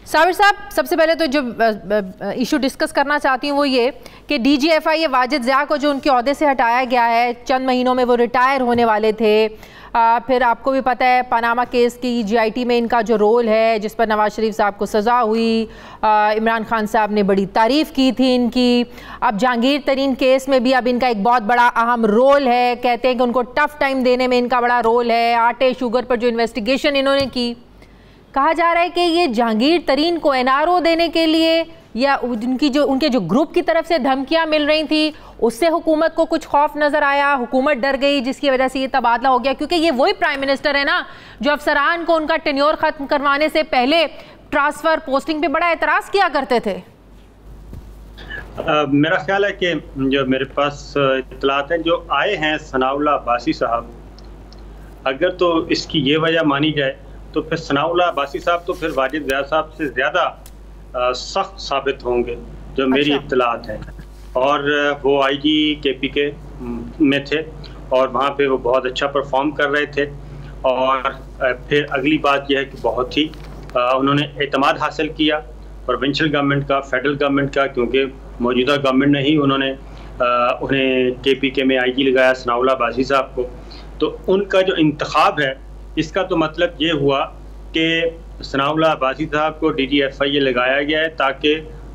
साबिर साहब, सबसे पहले तो जो इशू डिस्कस करना चाहती हूँ वो ये कि DGFI वाजिद ज़िया को जो उनके ओहदे से हटाया गया है, चंद महीनों में वो रिटायर होने वाले थे। फिर आपको भी पता है पनामा केस की GIT में इनका जो रोल है, जिस पर नवाज शरीफ साहब को सज़ा हुई, इमरान खान साहब ने बड़ी तारीफ़ की थी इनकी। अब जहांगीर तरीन केस में भी अब इनका एक बहुत बड़ा अहम रोल है, कहते हैं कि उनको टफ टाइम देने में इनका बड़ा रोल है। आटे शुगर पर जो इन्वेस्टिगेशन इन्होंने की, कहा जा रहा है कि ये जहांगीर तरीन को NRO देने के लिए या उनके जो ग्रुप की तरफ से धमकियां मिल रही थी, उससे हुकूमत को कुछ खौफ नजर आया, हुकूमत डर गई, जिसकी वजह से ये तबादला हो गया। क्योंकि ये वही प्राइम मिनिस्टर है ना जो अफसरान को उनका टेन्योर खत्म करवाने से पहले ट्रांसफर पोस्टिंग पे बड़ा एतराज किया करते थे। मेरा ख्याल है कि जो मेरे पास इत्तलात हैं जो आए हैं सनाउल्लाह अब्बासी साहब, अगर तो इसकी ये वजह मानी जाए तो फिर सनाउल्लाह अब्बासी साहब तो फिर वाजिद ज़िया साहब से ज़्यादा सख्त साबित होंगे, जो मेरी इत्तलात हैं। और वो IG KPK में थे और वहाँ पे वो बहुत अच्छा परफॉर्म कर रहे थे। और फिर अगली बात यह है कि बहुत ही उन्होंने एतमाद हासिल किया प्रोविंशियल गवर्नमेंट का, फेडरल गवर्नमेंट का, क्योंकि मौजूदा गवर्नमेंट ने ही उन्हें KPK में IG लगाया सनाउल्लाह अब्बासी साहब को। तो उनका जो इंतखाब है, इसका तो मतलब ये हुआ कि सनाउल्लाह अब्बासी साहब को DGFI लगाया गया है ताकि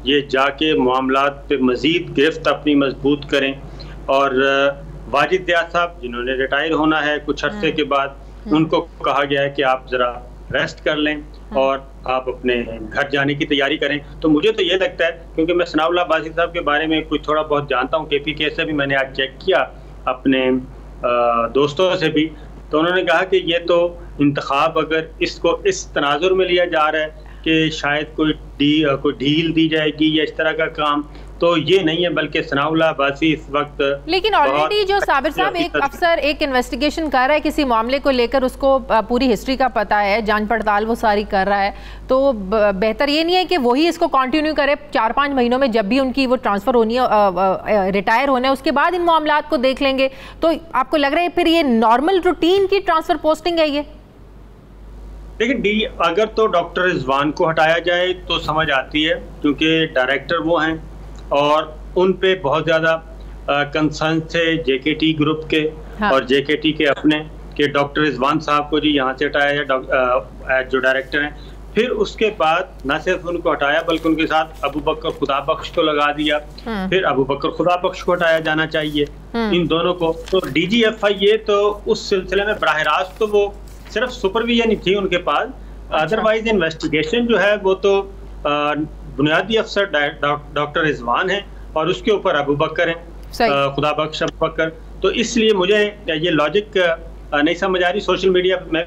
ये जाके मामलात पे मज़ीद गिरफ्त अपनी मजबूत करें। और वाजिद ज़िया साहब जिन्होंने रिटायर होना है कुछ अर्से के बाद, उनको कहा गया है कि आप ज़रा रेस्ट कर लें और आप अपने घर जाने की तैयारी करें। तो मुझे तो ये लगता है, क्योंकि मैं सनाउल्लाह अब्बासी साहब के बारे में कुछ थोड़ा बहुत जानता हूँ, KPK से भी मैंने आज चेक किया अपने दोस्तों से भी, तो उन्होंने कहा कि ये तो इंतखाब अगर इसको इस तनाजुर में लिया जा रहा है कि शायद कोई ढील दी जाएगी या इस तरह का काम, तो ये नहीं है, बल्कि सनाउल्लाह अब्बासी इस वक्त। लेकिन ऑलरेडी जो साबिर साहब एक अफसर एक इन्वेस्टिगेशन कर रहा है किसी मामले को लेकर, उसको पूरी हिस्ट्री का पता है, जांच पड़ताल वो सारी कर रहा है, तो बेहतर ये नहीं है कि वही इसको कंटिन्यू करे 4-5 महीनों में, जब भी उनकी वो ट्रांसफ़र होनी है, रिटायर होना है, उसके बाद इन मामलात को देख लेंगे। तो आपको लग रहा है फिर ये नॉर्मल रूटीन की ट्रांसफ़र पोस्टिंग है ये? देखिए, अगर तो डॉक्टर रिजवान को हटाया जाए तो समझ आती है, क्योंकि डायरेक्टर वो हैं और उन पे बहुत ज़्यादा कंसर्न थे JKT ग्रुप के। हाँ। और JKT के अपने कि डॉक्टर रिजवान साहब को जी यहाँ से हटाया जाए जो डायरेक्टर हैं। फिर उसके बाद न सिर्फ उनको हटाया बल्कि उनके साथ अबू बकर खुदाबख्श को लगा दिया। फिर अबू बकर खुदाबख्श को हटाया जाना चाहिए, इन दोनों को। तो DGFI ये तो उस सिलसिले में बराह रास्त तो वो सिर्फ सुपरविजन ही थी उनके पास, अदरवाइज इन्वेस्टिगेशन जो है वो तो बुनियादी अफसर डॉक्टर रिजवान है और उसके ऊपर अबू बकर हैं, खुदाबख्श अबू बकर। तो इसलिए मुझे ये लॉजिक नहीं समझ आ रही। सोशल मीडिया में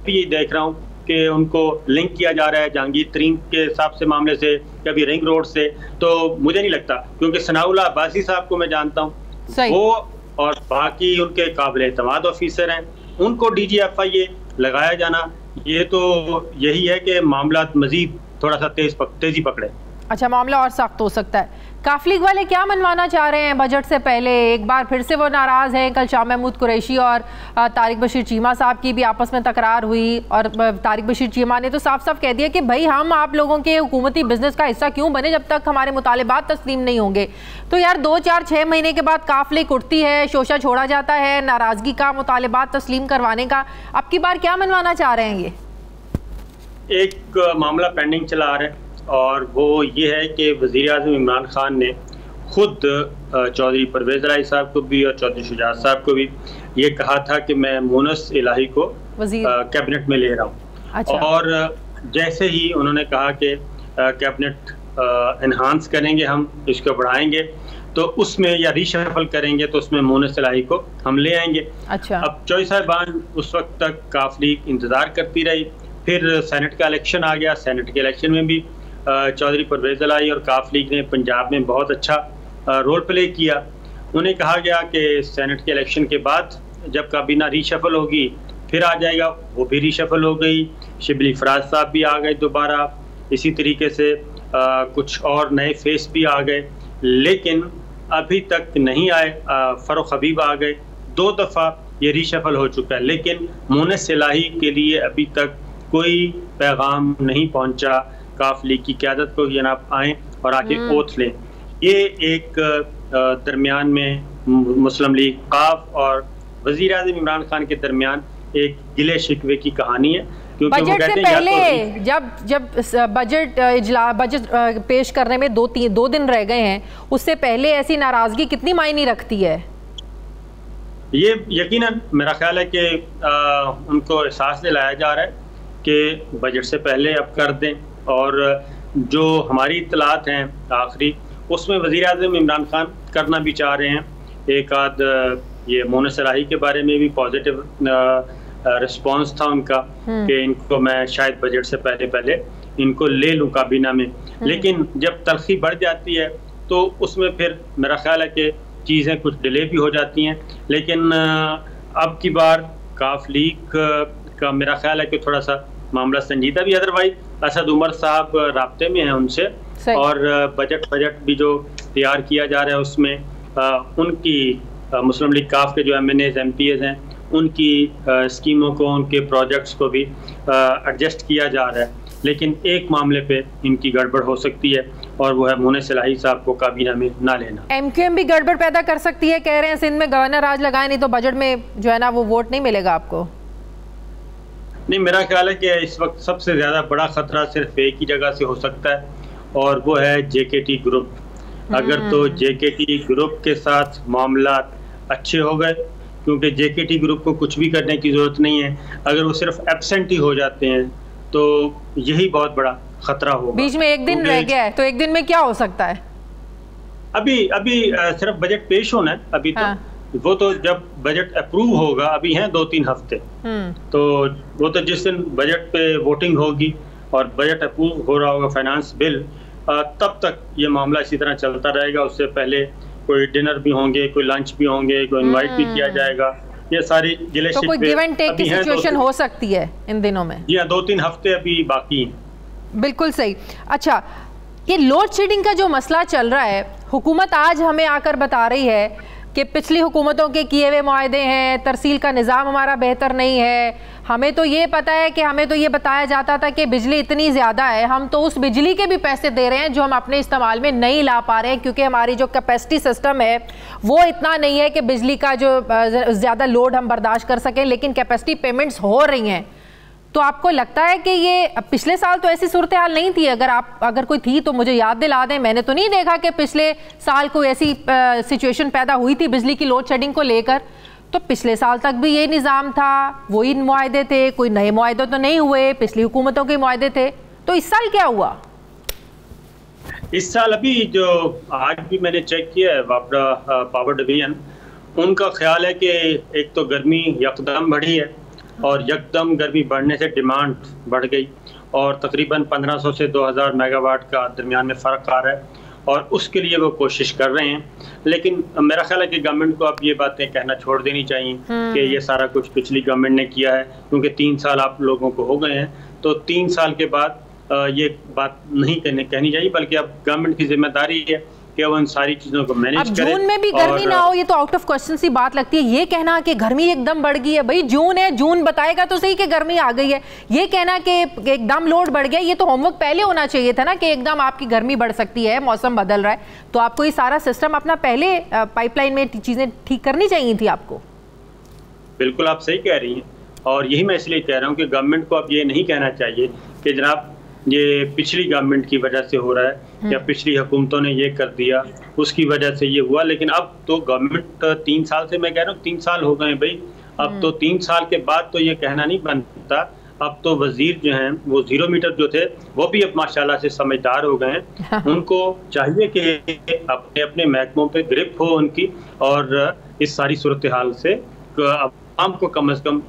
भी ये देख रहा हूँ कि उनको लिंक किया जा रहा है जहांगीर तरीन के हिसाब से मामले से, कभी रिंग रोड से। तो मुझे नहीं लगता, क्योंकि सनाउल्लाह अब्बासी साहब को मैं जानता हूँ, वो और बाकी उनके काबिल एतमाद ऑफिसर हैं, उनको DGFI लगाया जाना ये तो यही है कि मामला मजीद थोड़ा सा तेजी पकड़े। अच्छा, मामला और सख्त हो सकता है। काफ लीग वाले क्या मनवाना चाह रहे हैं बजट से पहले? एक बार फिर से वो नाराज़ हैं। कल शाह महमूद कुरैशी और तारिक बशीर चीमा साहब की भी आपस में तकरार हुई और तारिक बशीर चीमा ने तो साफ साफ कह दिया कि भाई हम आप लोगों के हुकूमती बिजनेस का हिस्सा क्यों बने जब तक हमारे मुतालिबात तस्लीम नहीं होंगे। तो यार 2-4-6 महीने के बाद काफ लीग उठती है, शोशा छोड़ा जाता है नाराज़गी का, मुतालिबात तस्लीम करवाने का। अब की बार क्या मनवाना चाह रहे हैं? ये एक मामला पेंडिंग चला आ रहा है और वो ये है कि वज़ीर-ए-आज़म इमरान खान ने खुद चौधरी परवेज़ इलाही साहब को भी और चौधरी शुजात साहब को भी ये कहा था कि मैं मुनस इलाही को कैबिनेट में ले रहा हूँ। अच्छा। और जैसे ही उन्होंने कहा कि कैबिनेट एनहांस करेंगे, हम इसको बढ़ाएंगे, तो उसमें या रीशफल करेंगे तो उसमें मुनस इलाही को हम ले आएंगे। अच्छा। अब चौधरी साहिबान उस वक्त तक काफ लीग इंतज़ार करती रही, फिर सेनेट का इलेक्शन आ गया। सेनेट के इलेक्शन में भी चौधरी परवेज़ इलाही और काफ लीग ने पंजाब में बहुत अच्छा रोल प्ले किया। उन्हें कहा गया कि सेनेट के इलेक्शन के बाद जब काबीना रीशफल होगी फिर आ जाएगा, वो भी रीशफल हो गई। शिबली फराज साहब भी आ गए दोबारा, इसी तरीके से कुछ और नए फेस भी आ गए, लेकिन अभी तक नहीं आए। फ़ारूक हबीब आ गए, 2 दफ़ा ये रीशफल हो चुका है, लेकिन मुनस इलाही के लिए अभी तक कोई पैगाम नहीं पहुंचा, काफ लीग की क़यादत को जनाब आएँ और आके ओथ लें। ये एक दरमियान में मुस्लिम लीग काफ और वज़ीर आज़म इमरान खान के दरमियान एक गिले शिकवे की कहानी है, क्योंकि बजट से पहले जब बजट पेश करने में दो दिन रह गए हैं, उससे पहले ऐसी नाराजगी कितनी मायने रखती है? ये यकीनन मेरा ख्याल है कि उनको एहसास दिलाया जा रहा है कि बजट से पहले अब कर दें, और जो हमारी इत्तलात हैं आखिरी, उसमें वज़ीर आज़म इमरान खान करना भी चाह रहे हैं। एक आध ये मोने सलाही के बारे में भी पॉजिटिव रिस्पांस था उनका कि इनको मैं शायद बजट से पहले इनको ले लूँ काबीना में, लेकिन जब तलखी बढ़ जाती है तो उसमें फिर मेरा ख्याल है कि चीज़ें कुछ डिले भी हो जाती हैं। लेकिन अब की बार काफ लीग का मेरा ख्याल है कि थोड़ा सा मामला संजीदा भी, अदरवाइज असद उमर साहब राब्ते में हैं उनसे, और बजट भी जो तैयार किया जा रहा है उसमें उनकी मुस्लिम लीग काफ के जो MNAs MPAs हैं उनकी स्कीमों को, उनके प्रोजेक्ट्स को भी एडजस्ट किया जा रहा है। लेकिन एक मामले पे इनकी गड़बड़ हो सकती है, और वो है मोने सलाही साहब को काबीना में ना लेना। MQM भी गड़बड़ पैदा कर सकती है, कह रहे हैं सिंध में गवर्नर राज लगाए, नहीं तो बजट में जो है ना वो वोट नहीं मिलेगा आपको। नहीं, मेरा ख्याल है कि इस वक्त सबसे ज़्यादा बड़ा ख़तरा सिर्फ एक ही जगह से हो सकता है, और वो है JKT ग्रुप। अगर तो JKT ग्रुप के साथ मामला अच्छे हो गए, क्योंकि JKT ग्रुप को कुछ भी करने की ज़रूरत नहीं है, अगर वो सिर्फ एब्सेंट ही हो जाते हैं तो यही बहुत बड़ा खतरा होगा। बीच में एक दिन रह गया है, तो एक दिन में क्या हो सकता है? अभी सिर्फ बजट पेश होना है अभी। हाँ। तो वो तो जब बजट अप्रूव होगा, अभी हैं 2-3 हफ्ते, तो वो तो जिस दिन बजट पे वोटिंग होगी और बजट अप्रूव हो रहा होगा फाइनेंस बिल, तब तक ये मामला इसी तरह चलता रहेगा। उससे पहले कोई डिनर भी होंगे, कोई लंच भी होंगे, कोई इनवाइट भी किया जाएगा। ये सारी गिले शिकवे, तो कोई गिव एंड टेक की सिचुएशन हो सकती है इन दिनों में। जी हाँ, 2-3 हफ्ते अभी बाकी हैं। बिल्कुल सही। अच्छा, ये लोड शेडिंग का जो मसला चल रहा है, हुकूमत आज हमें आकर बता रही है कि पिछली हुकूमतों के किए हुए मुआहदे हैं, तरसील का निज़ाम हमारा बेहतर नहीं है। हमें तो ये पता है कि हमें तो ये बताया जाता था कि बिजली इतनी ज़्यादा है, हम तो उस बिजली के भी पैसे दे रहे हैं जो हम अपने इस्तेमाल में नहीं ला पा रहे हैं, क्योंकि हमारी जो कैपेसिटी सिस्टम है वो इतना नहीं है कि बिजली का जो ज़्यादा लोड हम बर्दाश्त कर सकें, लेकिन कैपेसिटी पेमेंट्स हो रही हैं। तो आपको लगता है कि ये पिछले साल तो ऐसी सूरत हाल नहीं थी? अगर कोई थी तो मुझे याद दिला दें। मैंने तो नहीं देखा कि पिछले साल कोई ऐसी सिचुएशन पैदा हुई थी बिजली की लोड शेडिंग को लेकर। तो पिछले साल तक भी ये निज़ाम था, वही मुआहदे थे, कोई नए मुआहदे तो नहीं हुए, पिछली हुकूमतों के मुआहदे थे। तो इस साल क्या हुआ? इस साल अभी जो आज भी मैंने चेक किया है वापरा पावर डिवीजन, उनका ख्याल है कि एक तो गर्मी यकदम बढ़ी है, और यकदम गर्मी बढ़ने से डिमांड बढ़ गई, और तकरीबन 1500 से 2000 मेगावाट का दरमियान में फ़र्क आ रहा है, और उसके लिए वो कोशिश कर रहे हैं। लेकिन मेरा ख्याल है कि गवर्नमेंट को अब ये बातें कहना छोड़ देनी चाहिए कि ये सारा कुछ पिछली गवर्नमेंट ने किया है, क्योंकि 3 साल आप लोगों को हो गए हैं। तो 3 साल के बाद ये बात नहीं कहनी चाहिए, बल्कि अब गवर्नमेंट की जिम्मेदारी है कि वो इन सारी चीज़ों को मैनेज करे। जून में भी गर्मी ना हो, ये तो आउट ऑफ क्वेश्चन सी बात लगती है। ये कहना कि गर्मी एकदम बढ़ गई है, भाई जून है, जून बताएगा तो सही कि गर्मी आ गई है। ये कहना कि एकदम लोड बढ़ गया, ये तो होमवर्क पहले होना चाहिए था ना, कि एकदम आपकी गर्मी बढ़ सकती है, मौसम बदल रहा है, तो आपको ये सारा सिस्टम अपना पहले पाइपलाइन में चीज़ें ठीक करनी चाहिए थी आपको। बिल्कुल आप सही कह रही हैं, और यही मैं इसलिए कह रहा हूँ कि गवर्नमेंट को अब ये नहीं कहना चाहिए कि जनाब ये पिछली गवर्नमेंट की वजह से हो रहा है, या पिछली हुकूमतों ने ये कर दिया उसकी वजह से ये हुआ। लेकिन अब तो गवर्नमेंट 3 साल से, मैं कह रहा हूँ 3 साल हो गए भाई, अब तो 3 साल के बाद तो ये कहना नहीं बनता। अब तो वजीर जो हैं वो 0 मीटर जो थे वो भी अब माशाल्लाह से समझदार हो गए हैं। उनको चाहिए कि अपने अपने महकमों पे ग्रिप हो उनकी, और इस सारी सूरत हाल से आवाम को कम से कम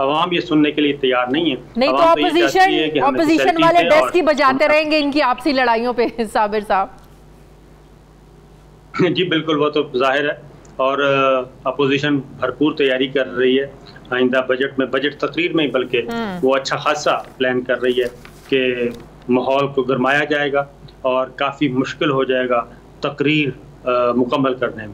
आवाम ये सुनने के लिए तैयार नहीं है। नहीं तो ऑपोजिशन वाले डेस्क ही बजाते रहेंगे इनकी आपसी लड़ाइयों पे साबिर साहब। जी बिल्कुल, वो तो जाहिर है, और अपोजिशन भरपूर तैयारी कर रही है आइंदा बजट में, बजट तकरीर में, बल्कि वो अच्छा खासा प्लान कर रही है कि माहौल को गरमाया जाएगा और काफ़ी मुश्किल हो जाएगा तकरीर मुकम्मल करने में।